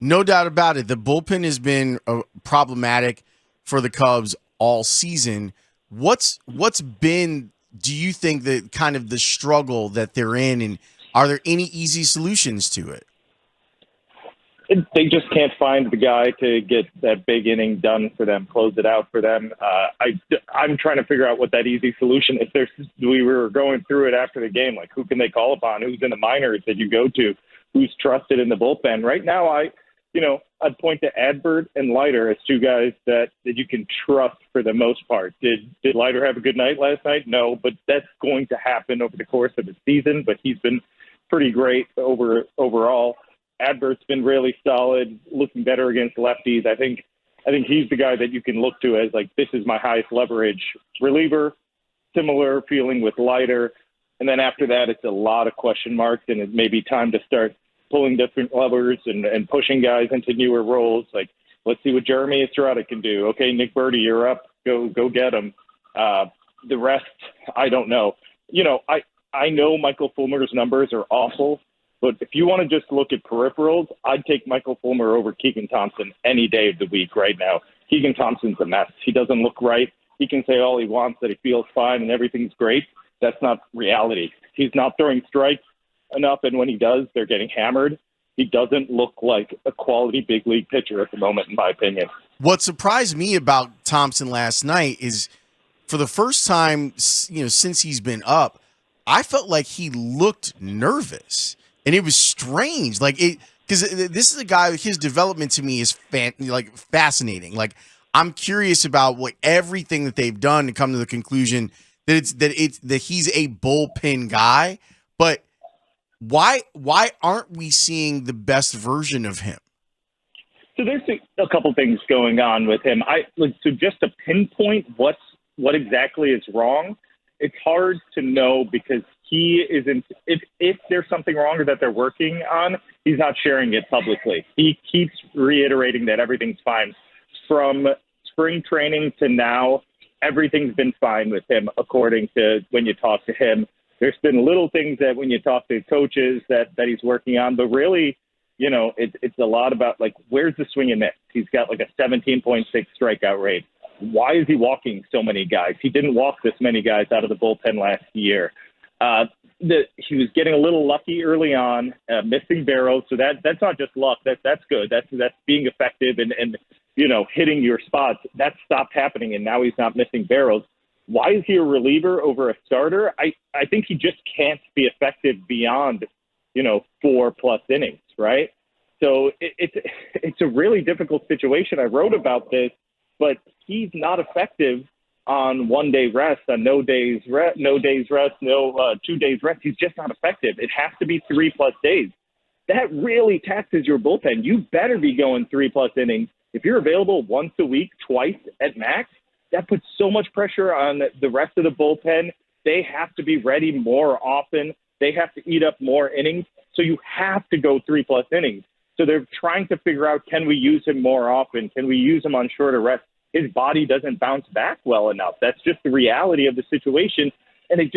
No doubt about it. The bullpen has been problematic for the Cubs all season. What's been, do you think, the kind of the struggle that they're in, and are there any easy solutions to it? They just can't find the guy to get that big inning done for them, close it out for them. I'm trying to figure out what that easy solution is. We were going through it after the game, like who can they call upon? Who's in the minors that you go to? Who's trusted in the bullpen? Right now, I'd point to Adbert and Leiter as two guys that you can trust for the most part. Did Leiter have a good night last night? No, but that's going to happen over the course of the season. But he's been pretty great overall. Adbert's been really solid, looking better against lefties. I think he's the guy that you can look to as like, this is my highest leverage reliever. Similar feeling with Leiter. And then after that, it's a lot of question marks, and it may be time to start pulling different levers and pushing guys into newer roles. Like, let's see what Jeremy Estrada can do. Okay, Nick Birdie, you're up. Go get him. The rest, I don't know. I know Michael Fulmer's numbers are awful, but if you want to just look at peripherals, I'd take Michael Fulmer over Keegan Thompson any day of the week right now. Keegan Thompson's a mess. He doesn't look right. He can say all he wants, that he feels fine and everything's great. That's not reality. He's not throwing strikes enough, and when he does, they're getting hammered. He doesn't look like a quality big league pitcher at the moment, in my opinion. What surprised me about Thompson last night is, for the first time, since he's been up, I felt like he looked nervous, and it was strange. Like, because this is a guy. His development to me is fascinating. Like, I'm curious about everything that they've done to come to the conclusion that he's a bullpen guy. But why aren't we seeing the best version of him? So there's a couple things going on with him. So just to pinpoint what exactly is wrong, it's hard to know, because he isn't. If there's something wrong or that they're working on, he's not sharing it publicly. He keeps reiterating that everything's fine. From spring training to now, everything's been fine with him, according to when you talk to him. There's been little things that when you talk to coaches that he's working on, but really, it's a lot about, like, where's the swing and miss? He's got like a 17.6 strikeout rate. Why is he walking so many guys? He didn't walk this many guys out of the bullpen last year. He was getting a little lucky early on, missing barrels. So that's not just luck. That's good. That's being effective and hitting your spots. That stopped happening, and now he's not missing barrels. Why is he a reliever over a starter? I think he just can't be effective beyond 4+ innings, right? So it's a really difficult situation. I wrote about this, but he's not effective on 1 day rest, on no 2 days rest. He's just not effective. It has to be 3+ days. That really taxes your bullpen. You better be going 3+ innings. If you're available once a week, twice at max, that puts so much pressure on the rest of the bullpen. They have to be ready more often. They have to eat up more innings. So you have to go 3+ innings. So they're trying to figure out, can we use him more often? Can we use him on shorter rest? His body doesn't bounce back well enough. That's just the reality of the situation. And he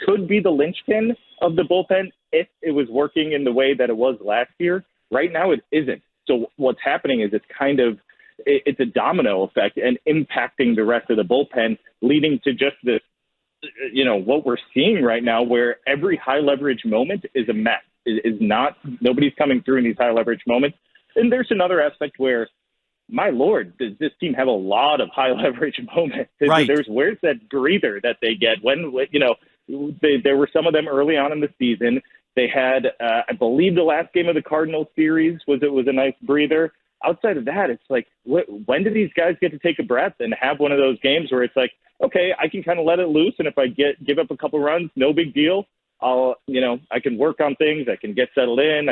could be the linchpin of the bullpen if it was working in the way that it was last year. Right now it isn't. So what's happening is it's a domino effect and impacting the rest of the bullpen, leading to just this, what we're seeing right now, where every high leverage moment is a mess. Nobody's coming through in these high leverage moments. And there's another aspect where, my Lord, does this team have a lot of high leverage moments? Right. Where's that breather that they get? There were some of them early on in the season. They had, I believe, the last game of the Cardinals series was a nice breather. Outside of that, it's like, when do these guys get to take a breath and have one of those games where it's like, okay, I can kind of let it loose, and if I give up a couple runs, no big deal. I can work on things. I can get settled in.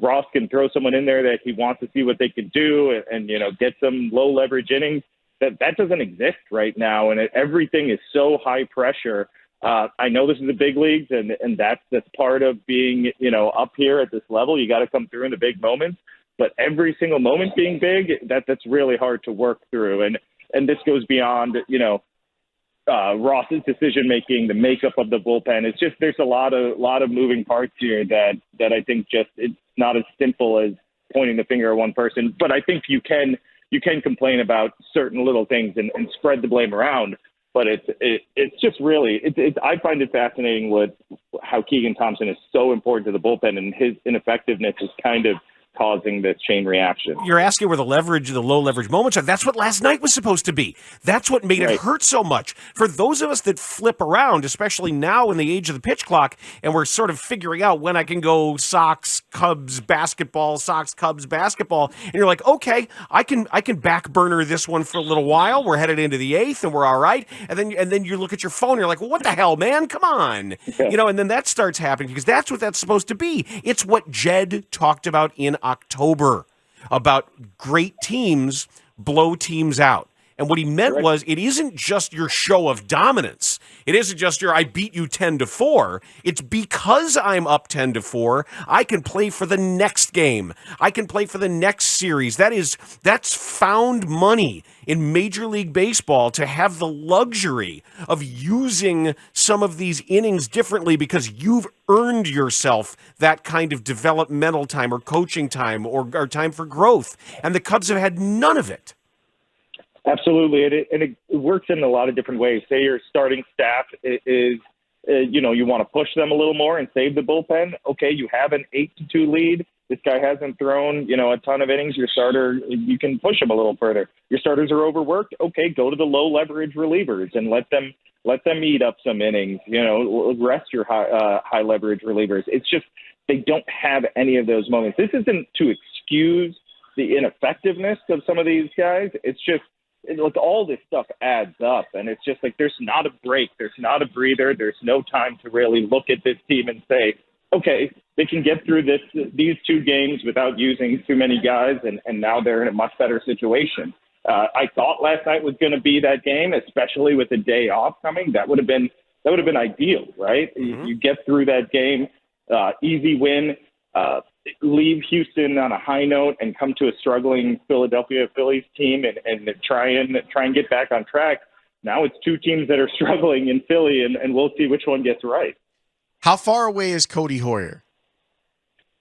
Ross can throw someone in there that he wants to see what they can do and get some low leverage innings. That doesn't exist right now. And everything is so high pressure. I know this is the big leagues, and that's part of being, up here at this level. You got to come through in the big moments, but every single moment being big, that's really hard to work through. And this goes beyond, Ross's decision making, the makeup of the bullpen. It's just, there's a lot of moving parts here that I think just, it's not as simple as pointing the finger at one person, but I think you can complain about certain little things and spread the blame around. But it's just really I find it fascinating how Keegan Thompson is so important to the bullpen, and his ineffectiveness is kind of causing this chain reaction. You're asking where the low leverage moments are. That's what last night was supposed to be. That's what made it hurt so much. For those of us that flip around, especially now in the age of the pitch clock, and we're sort of figuring out when I can go Sox, Cubs, basketball, Sox, Cubs, basketball, and you're like, okay, I can back burner this one for a little while. We're headed into the 8th, and we're all right. And then you look at your phone, and you're like, well, what the hell, man? Come on. Yeah. And then that starts happening because that's what that's supposed to be. It's what Jed talked about in October about great teams blow teams out. And what he meant was it isn't just your show of dominance. It isn't just your I beat you 10-4. It's because I'm up 10-4, I can play for the next game. I can play for the next series. That's found money in Major League Baseball to have the luxury of using some of these innings differently because you've earned yourself that kind of developmental time or coaching time or time for growth. And the Cubs have had none of it. Absolutely, and it works in a lot of different ways. Say your starting staff is, you want to push them a little more and save the bullpen. Okay, you have an 8-2 lead. This guy hasn't thrown, a ton of innings. Your starter, you can push him a little further. Your starters are overworked. Okay, go to the low leverage relievers and let them eat up some innings. Rest your high leverage relievers. It's just they don't have any of those moments. This isn't to excuse the ineffectiveness of some of these guys. It's just, look, all this stuff adds up, and it's just like there's not a break, there's not a breather, there's no time to really look at this team and say, okay, they can get through these 2 games without using too many guys, and now they're in a much better situation. I thought last night was going to be that game, especially with the day off coming. That would have been ideal, right? Mm-hmm. You get through that game, easy win. Leave Houston on a high note and come to a struggling Philadelphia Phillies team and try and get back on track. Now it's 2 teams that are struggling in Philly, and we'll see which one gets right. How far away is Cody Hoerner?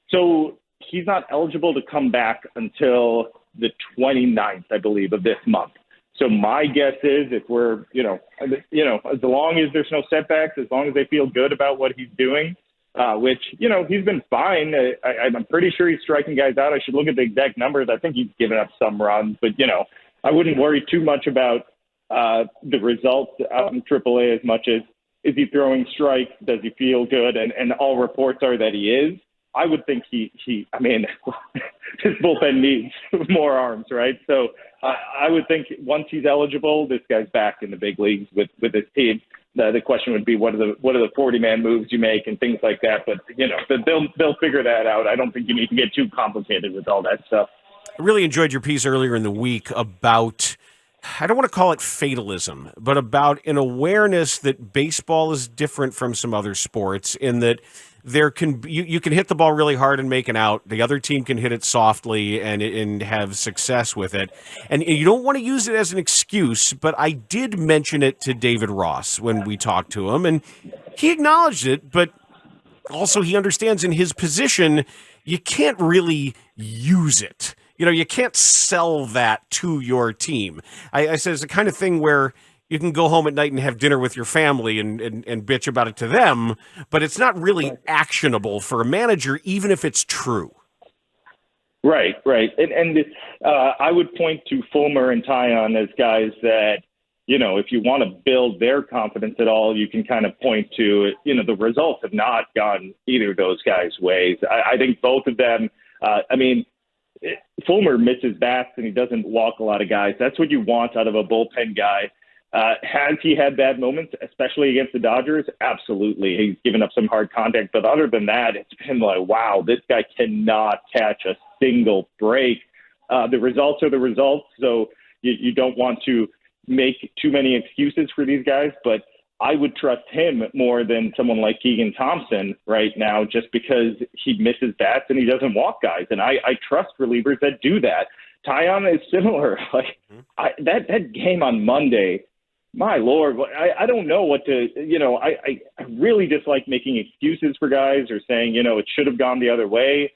So he's not eligible to come back until the 29th, I believe, of this month. So my guess is if we're, as long as there's no setbacks, as long as they feel good about what he's doing, which, he's been fine. I'm pretty sure he's striking guys out. I should look at the exact numbers. I think he's given up some runs, but, I wouldn't worry too much about the results out in AAA as much as, is he throwing strikes? Does he feel good? And all reports are that he is. I would think his bullpen needs more arms, right? So I would think once he's eligible, this guy's back in the big leagues with his team. The question would be, what are the 40-man moves you make and things like that. But, they'll figure that out. I don't think you need to get too complicated with all that stuff. I really enjoyed your piece earlier in the week about, I don't want to call it fatalism, but about an awareness that baseball is different from some other sports in that there can you can hit the ball really hard and make an out. The other team can hit it softly and have success with it. And you don't want to use it as an excuse, but I did mention it to David Ross when we talked to him, and he acknowledged it, but also he understands in his position, you can't really use it. You can't sell that to your team. I said it's the kind of thing where you can go home at night and have dinner with your family and bitch about it to them, but it's not really actionable for a manager, even if it's true. Right. And I would point to Fulmer and Tyon as guys that, if you want to build their confidence at all, you can kind of point to, the results have not gone either of those guys' ways. I think both of them, Fulmer misses bats and he doesn't walk a lot of guys. That's what you want out of a bullpen guy. Has he had bad moments, especially against the Dodgers? Absolutely. He's given up some hard contact. But other than that, it's been like, wow, this guy cannot catch a single break. The results are the results. So you don't want to make too many excuses for these guys. But I would trust him more than someone like Keegan Thompson right now, just because he misses bats and he doesn't walk guys. And I trust relievers that do that. Tyon is similar. That game on Monday, my Lord, I don't know what to, I really dislike making excuses for guys or saying, it should have gone the other way.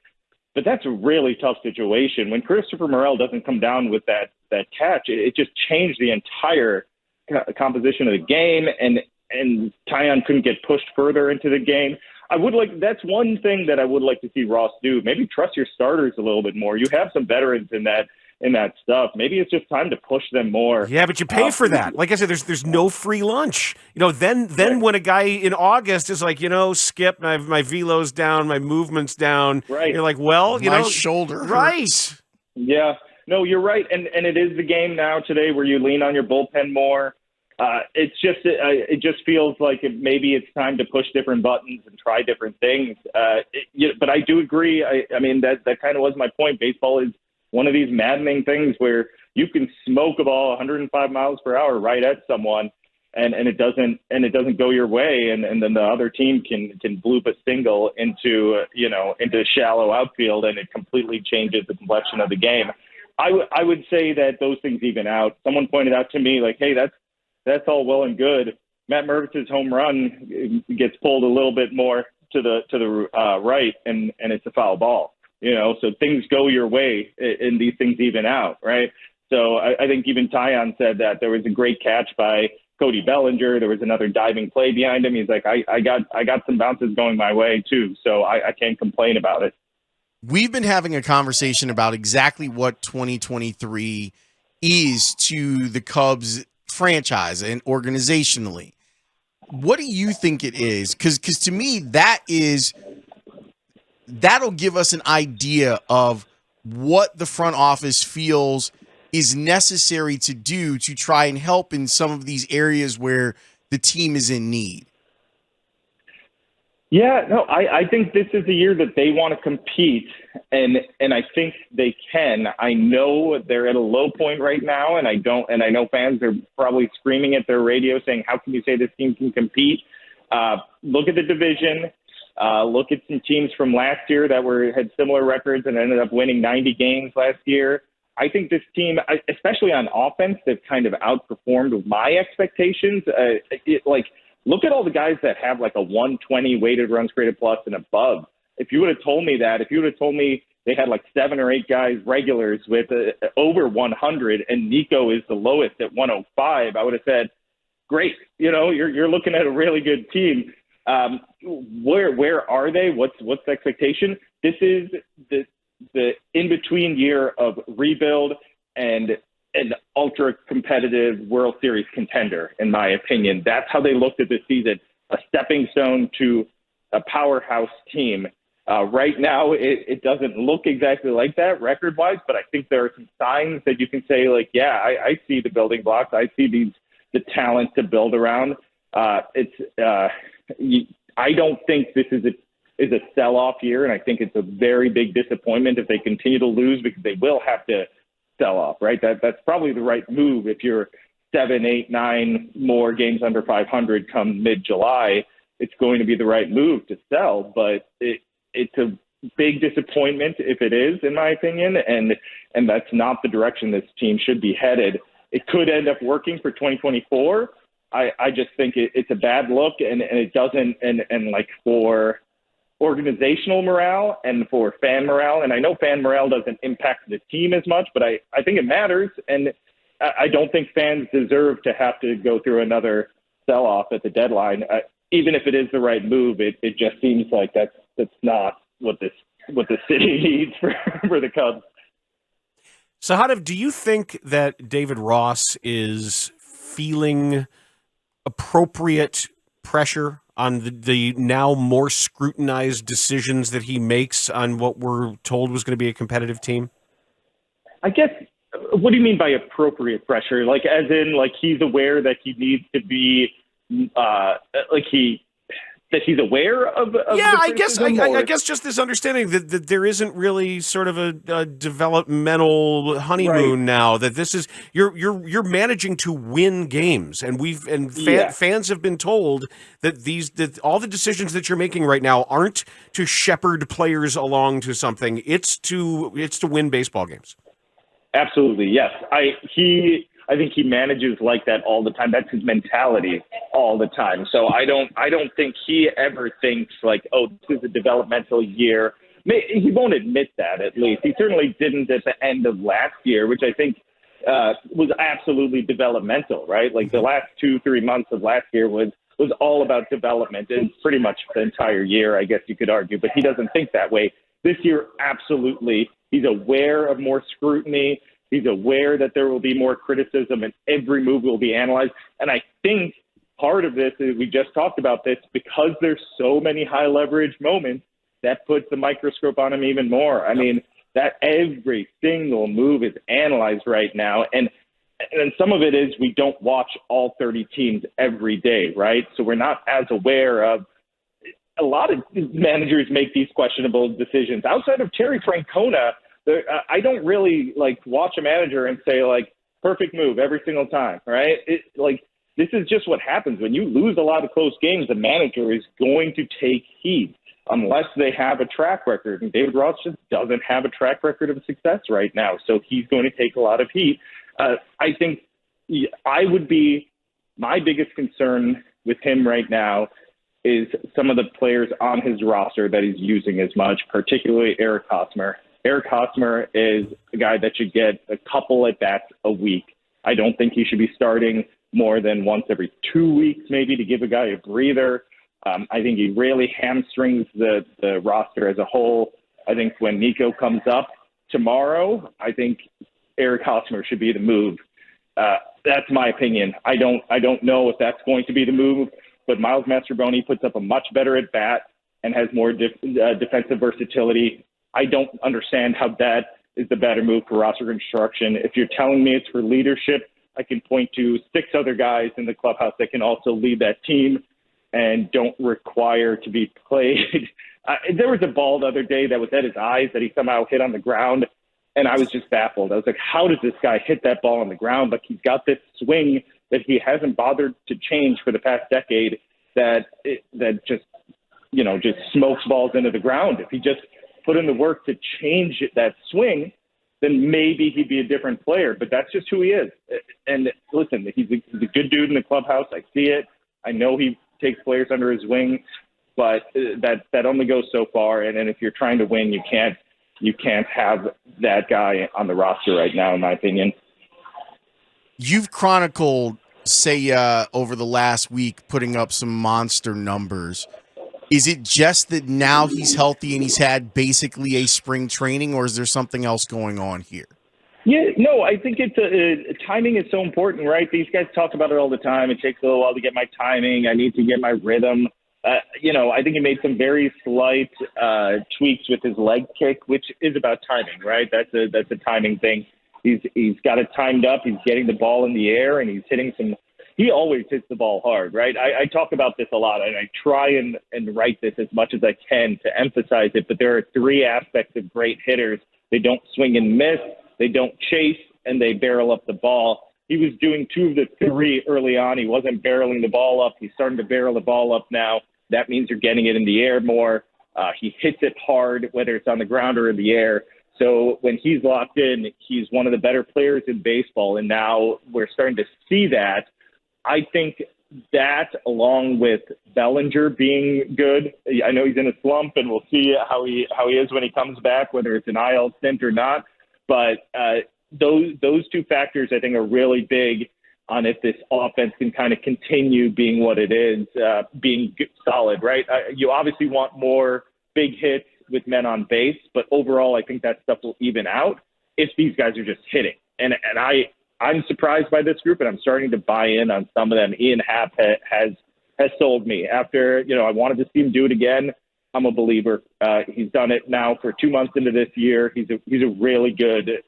But that's a really tough situation. When Christopher Morel doesn't come down with that catch, it just changed the entire composition of the game, and Taillon couldn't get pushed further into the game. That's one thing that I would like to see Ross do. Maybe trust your starters a little bit more. You have some veterans in that stuff. Maybe it's just time to push them more. Yeah, but you pay for that. Like I said, there's no free lunch. Then when a guy in August is like, Skip, my velo's down, my movement's down. Right. You're like, well, my shoulder hurts. Right. Yeah. No, you're right. And it is the game now today where you lean on your bullpen more. It just feels like maybe it's time to push different buttons and try different things. But I do agree. I mean, that kind of was my point. Baseball is one of these maddening things where you can smoke a ball 105 miles per hour right at someone, and it doesn't go your way, and then the other team can bloop a single into shallow outfield, and it completely changes the complexion of the game. I would say that those things even out. Someone pointed out to me, like, hey, that's all well and good. Matt Mervitz's home run gets pulled a little bit more to the right, and it's a foul ball. So things go your way, and these things even out, right? So I think even Taillon said that there was a great catch by Cody Bellinger. There was another diving play behind him. He's like, I got some bounces going my way too, so I can't complain about it. We've been having a conversation about exactly what 2023 is to the Cubs franchise and organizationally. What do you think it is? Because to me, that'll give us an idea of what the front office feels is necessary to do to try and help in some of these areas where the team is in need. Yeah, no, I think this is the year that they want to compete, and I think they can. I know they're at a low point right now, and I know fans are probably screaming at their radio saying, how can you say this team can compete? Look at the division. Look at some teams from last year that had similar records and ended up winning 90 games last year. I think this team, especially on offense, they've kind of outperformed my expectations. Look at all the guys that have like a 120 weighted runs created plus and above. If you would have told me they had like 7 or 8 guys regulars with over 100 and Nico is the lowest at 105, I would have said, great. You're looking at a really good team. Where are they? What's the expectation? This is the in-between year of rebuild and an ultra-competitive World Series contender, in my opinion. That's how they looked at this season, a stepping stone to a powerhouse team. Right now, it doesn't look exactly like that record-wise, but I think there are some signs that you can say, like, yeah, I see the building blocks. I see the talent to build around. I don't think this is a sell-off year, and I think it's a very big disappointment if they continue to lose, because they will have to sell off, right? That's probably the right move if you're 7, 8, 9 more games under 500 come mid-July. It's going to be the right move to sell, but it's a big disappointment if it is, in my opinion, and that's not the direction this team should be headed. It could end up working for 2024. I just think it's a bad look, and it doesn't, and like for organizational morale and for fan morale, and I know fan morale doesn't impact the team as much, but I think it matters, and I don't think fans deserve to have to go through another sell-off at the deadline. Even if it is the right move, it just seems like that's not what the city needs for the Cubs. Sahadev, do you think that David Ross is feeling appropriate pressure on the now more scrutinized decisions that he makes on what we're told was going to be a competitive team? I guess, what do you mean by appropriate pressure? Like, as in, like, he's aware that he needs to be, that he's aware of yeah, I guess just this understanding that there isn't really sort of a developmental honeymoon right now, that this is you're managing to win games, and fans have been told that all the decisions that you're making right now aren't to shepherd players along to something, it's to win baseball games. Absolutely, yes. I think he manages like that all the time. That's his mentality all the time. So I don't think he ever thinks like, oh, this is a developmental year. He won't admit that, at least. He certainly didn't at the end of last year, which I think was absolutely developmental, right? Like the last 2-3 months of last year was all about development, and pretty much the entire year, I guess you could argue. But he doesn't think that way. This year, absolutely. He's aware of more scrutiny. He's aware that there will be more criticism, and every move will be analyzed. And I think part of this is, we just talked about this, because there's so many high leverage moments, that puts the microscope on him even more. I mean, that every single move is analyzed right now. And some of it is we don't watch all 30 teams every day, right? So we're not as aware of a lot of managers make these questionable decisions. Outside of Terry Francona, I don't really watch a manager and say perfect move every single time, right? This is just what happens when you lose a lot of close games. The manager is going to take heed unless they have a track record. And David Ross just doesn't have a track record of success right now. So he's going to take a lot of heat. I think my biggest concern with him right now is some of the players on his roster that he's using as much, particularly Eric Hosmer. Eric Hosmer is a guy that should get a couple at bats a week. I don't think he should be starting more than once every 2 weeks, maybe, to give a guy a breather. I think he really hamstrings the roster as a whole. I think when Nico comes up tomorrow, I think Eric Hosmer should be the move. That's my opinion. I don't know if that's going to be the move, but Miles Mastrobuoni puts up a much better at bat and has more defensive versatility. I don't understand how that is the better move for roster construction. If you're telling me it's for leadership, I can point to 6 other guys in the clubhouse that can also lead that team and don't require to be played. There was a ball the other day that was at his eyes that he somehow hit on the ground, and I was just baffled. I was like, how does this guy hit that ball on the ground? But he's got this swing that he hasn't bothered to change for the past decade that just smokes balls into the ground. If he just put in the work to change that swing, then maybe he'd be a different player. But that's just who he is. And listen, he's a good dude in the clubhouse. I see it. I know he takes players under his wing, but that only goes so far. And then if you're trying to win, you can't have that guy on the roster right now, in my opinion. You've chronicled Seiya over the last week putting up some monster numbers. Is it just that now he's healthy and he's had basically a spring training, or is there something else going on here? Yeah, no, I think timing is so important, right? These guys talk about it all the time. It takes a little while to get my timing. I need to get my rhythm. I think he made some very slight tweaks with his leg kick, which is about timing, right? That's a timing thing. He's got it timed up. He's getting the ball in the air, and he's hitting some. He always hits the ball hard, right? I talk about this a lot, and I try and write this as much as I can to emphasize it. But there are 3 aspects of great hitters: they don't swing and miss, they don't chase, and they barrel up the ball. He was doing 2 of the 3 early on. He wasn't barreling the ball up. He's starting to barrel the ball up now. That means you're getting it in the air more. He hits it hard, whether it's on the ground or in the air. So when he's locked in, he's one of the better players in baseball, and now we're starting to see that. I think that, along with Bellinger being good, I know he's in a slump, and we'll see how he is when he comes back, whether it's an IL stint or not. But those 2 factors, I think, are really big on if this offense can kind of continue being what it is, being solid, right? You obviously want more big hits with men on base, but overall, I think that stuff will even out if these guys are just hitting. And I'm surprised by this group, and I'm starting to buy in on some of them. Ian Happ has sold me. After, I wanted to see him do it again. I'm a believer. He's done it now for 2 months into this year. He's a really good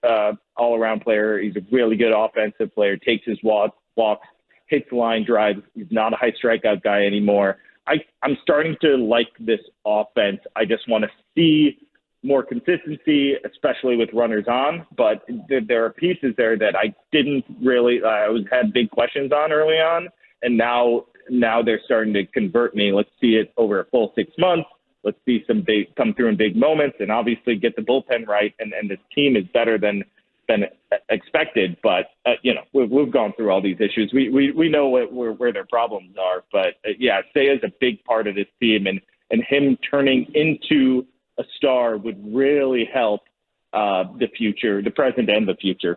all-around player. He's a really good offensive player, takes his walks, hits line drives. He's not a high strikeout guy anymore. I'm starting to like this offense. I just want to see more consistency, especially with runners on. But there are pieces there that I didn't really had big questions on early on, and now they're starting to convert me. Let's see it over a full 6 months. Let's see some big come through in big moments, and obviously get the bullpen right. And this team is better than expected. But we've gone through all these issues. We know where their problems are. But Seiya's a big part of this team, and him turning into a star would really help the future, the present and the future.